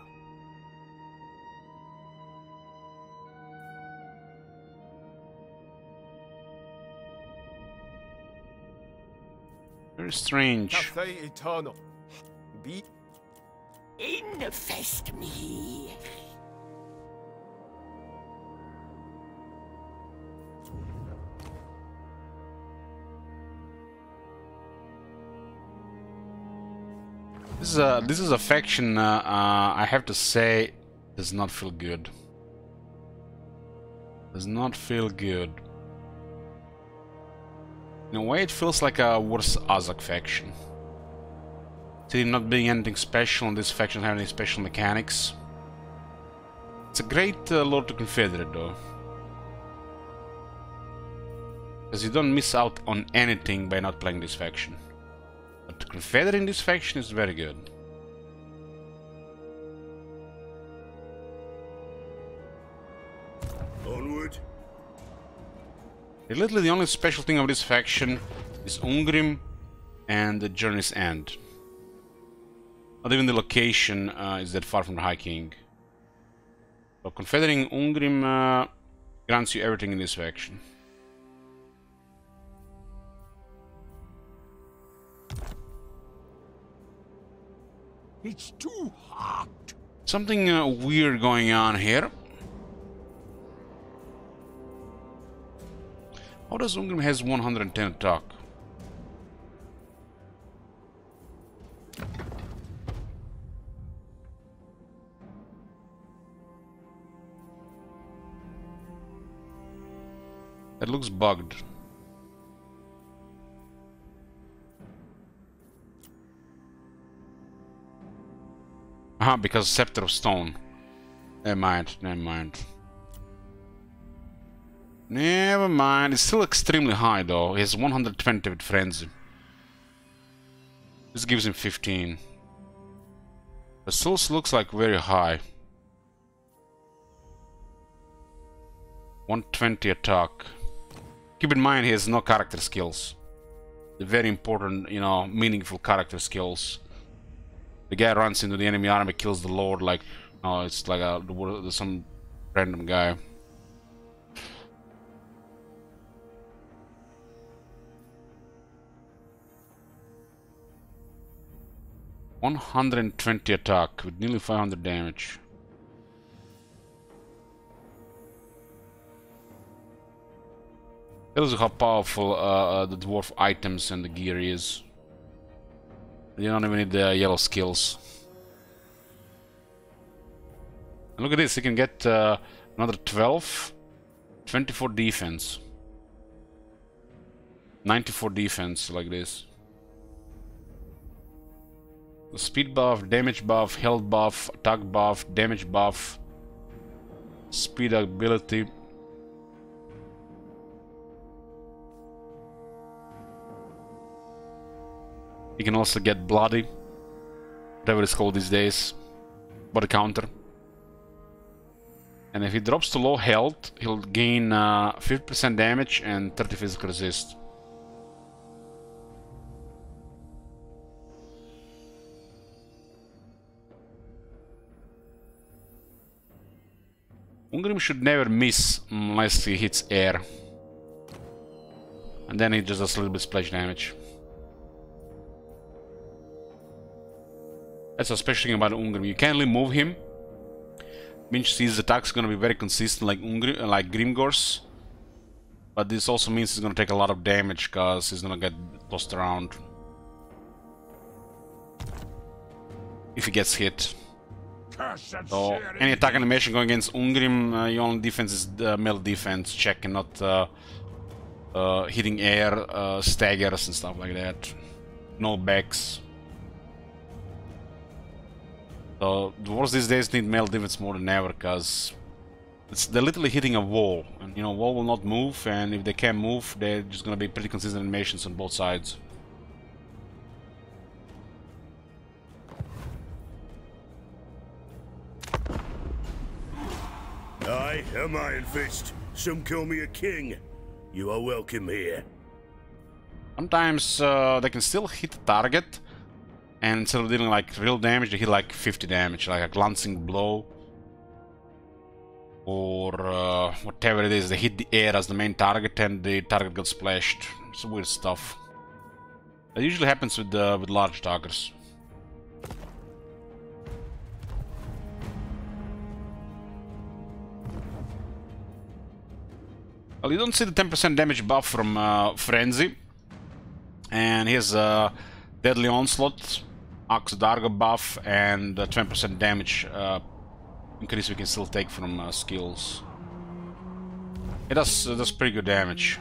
Very strange. Cafe Eternal. Beat. Infest me! This is a faction I have to say does not feel good. Does not feel good. In a way, it feels like a worse Azak faction. See, not being anything special, and this faction having any special mechanics. It's a great Lord to Confederate, though. Because you don't miss out on anything by not playing this faction. But Confederate in this faction is very good. Onward. Literally the only special thing of this faction is Ungrim and the Journey's End. Not even the location is that far from the High King. So Confederating Ungrim grants you everything in this faction. It's too hot. Something weird going on here. How does Ungrim has 110 attack? That looks bugged. Aha, because Scepter of Stone. Never mind, never mind. Never mind, it's still extremely high though. He has 120 with Frenzy. This gives him 15. But still looks like very high. 120 attack. Keep in mind he has no character skills. The very important, you know, meaningful character skills. The guy runs into the enemy army, kills the lord like, oh, it's like some random guy. $120 attack with nearly 500 damage. Tells you how powerful the dwarf items and the gear is. You don't even need the yellow skills. And look at this, you can get another 12, 24 defense, 94 defense like this. The speed buff, damage buff, health buff, attack buff, damage buff, speed ability. You can also get bloody, whatever it's called these days, body counter. And if he drops to low health, he'll gain 50% damage and 30 physical resist. Ungrim should never miss unless he hits air. And then he just does a little bit splash damage. That's a special thing about Ungrim. You can't really move him. Means his attack's gonna be very consistent like Grimgor's. But this also means he's gonna take a lot of damage because he's gonna get tossed around if he gets hit. So any attack animation going against Ungrim, your only defense is the melee defense check and not hitting air, staggers and stuff like that. No backs. So dwarves these days need melee defense more than ever because they're literally hitting a wall, and you know, wall will not move, and if they can't move, they're just gonna be pretty consistent animations on both sides. I am Iron Fist. Some call me a king. You are welcome here. Sometimes they can still hit the target, and instead of dealing like real damage, they hit like 50 damage, like a glancing blow. Or whatever it is, they hit the air as the main target and the target got splashed. It's weird stuff. That usually happens with large targets. Well, you don't see the 10% damage buff from Frenzy. And he has Deadly Onslaught Ox Dargo buff and 20% damage increase we can still take from skills. It does pretty good damage.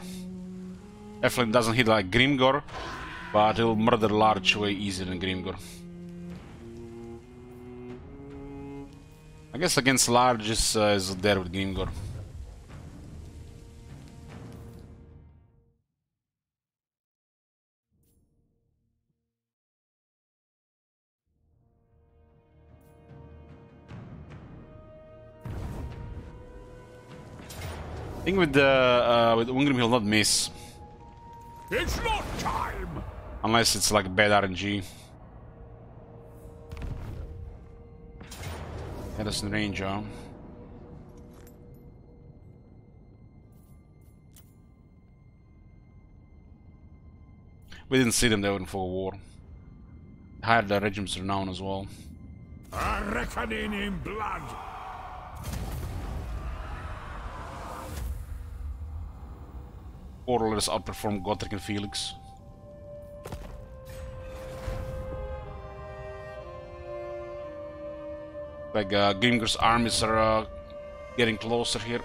Definitely doesn't hit like Grimgor, but it'll murder large way easier than Grimgor. I guess against large is there with Grimgor. I think with Ungrim he'll not miss. It's not time! Unless it's like bad RNG. Yeah, that's in range, huh? We didn't see them, they were in full war. Higher the regiments are known as well. A reckoning in blood! Orlers outperform Gotrek and Felix. Like Grimgor's armies are getting closer here.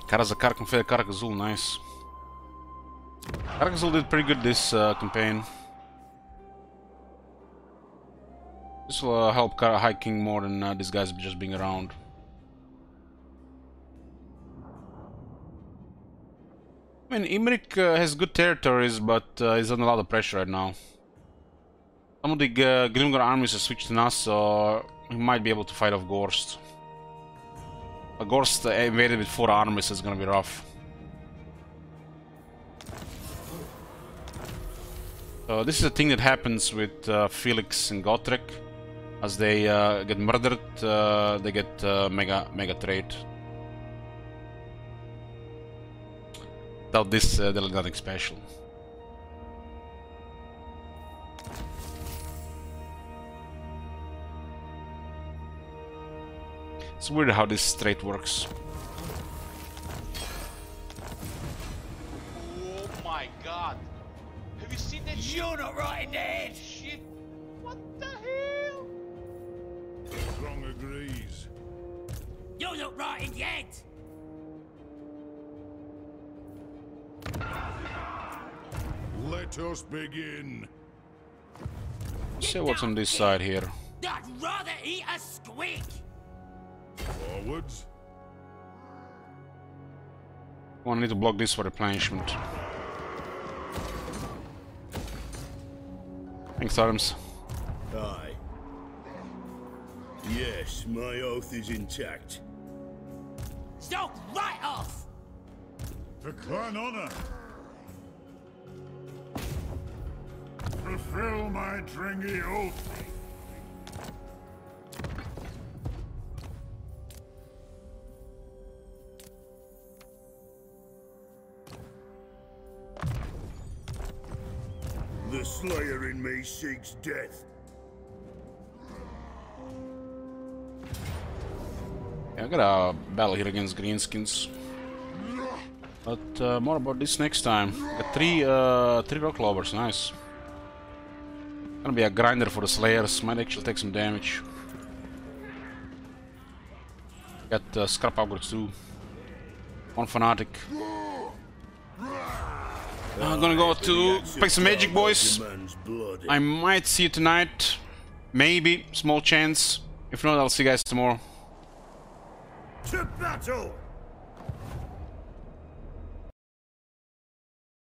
Karak and Karak Azul, nice. Karak Azul did pretty good this campaign. This will help High King more than these guys just being around. I mean, Imrik has good territories, but he's under a lot of pressure right now. Some of the Grimgor armies are switched to us, so he might be able to fight off Gorst. A Gorst invaded with 4 armies is gonna be rough. So this is a thing that happens with Felix and Gotrek. As they get murdered, they get mega trait. Without this, they'll get nothing special. It's weird how this trait works. Oh my god! Have you seen that shit? You're not right in the head! Shit! What the hell? Strong agrees. You're not right in the head! Let us begin. Let's see what's on this side here. I'd rather eat a squig! Forwards. I need to block this for replenishment. Thanks, Arms. Aye. Yes, my oath is intact. Stop right off! For clan honor. Fulfill my dringy oath. The slayer in me seeks death. Yeah, I got a battle here against Greenskins. But more about this next time. Got three rock lovers, nice. Gonna be a grinder for the slayers, might actually take some damage. Got scrap upgrades too. 1 fanatic. I'm gonna go to play some Magic, boys. I might see you tonight. Maybe, small chance. If not, I'll see you guys tomorrow. To battle!